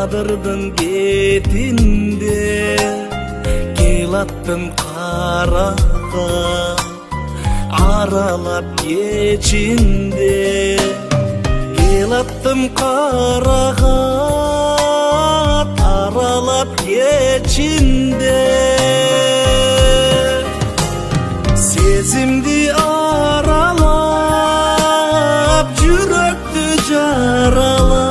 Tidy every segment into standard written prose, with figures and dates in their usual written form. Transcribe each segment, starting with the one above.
Адырдын бетинде келаттым карага, аралап кечинде келаттым карага, аралап кечинде сезимди аралап жүрөктү жаралап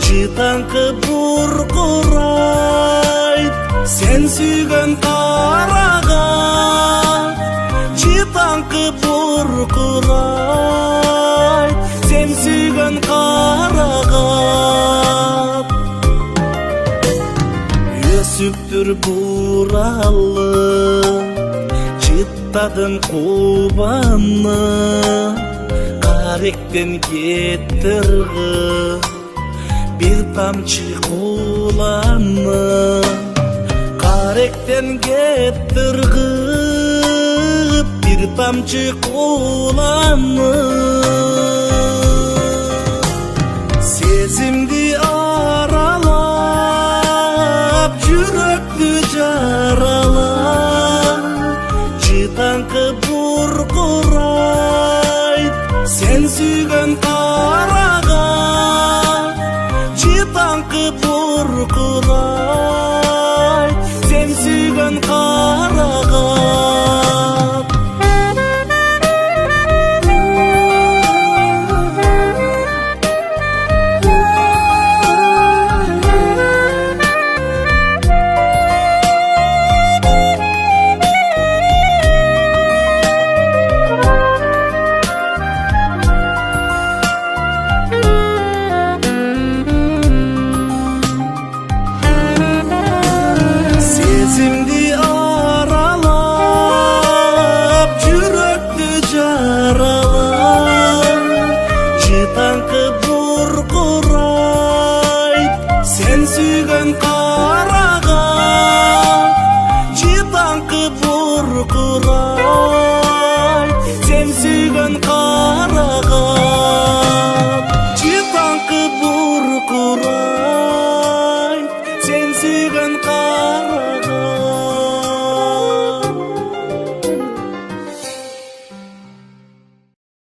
чытаңкы буркурайт сен сүйгөн карага, чытаңкы буркурайт сен сүйгөн карага. Өсүптүр буралы чыттадым кубаны, каректен кеттирги бир тамчы кууланы, каректен кеттиргип бир тамчы кууланы. Сезимди аралап жүрөктү жаралап чытаңкы буркурайт сен сүйгөн карага, чытаңкы буркурайт сен сүйгөн карага. Сезимди аралап жүрөктү жаралап чытаңкы буркурайт сен сүйгөн карага, чытаңкы буркурайт сен сүйгөн карага, чытаңкы буркурайт сен сүйгөн карага.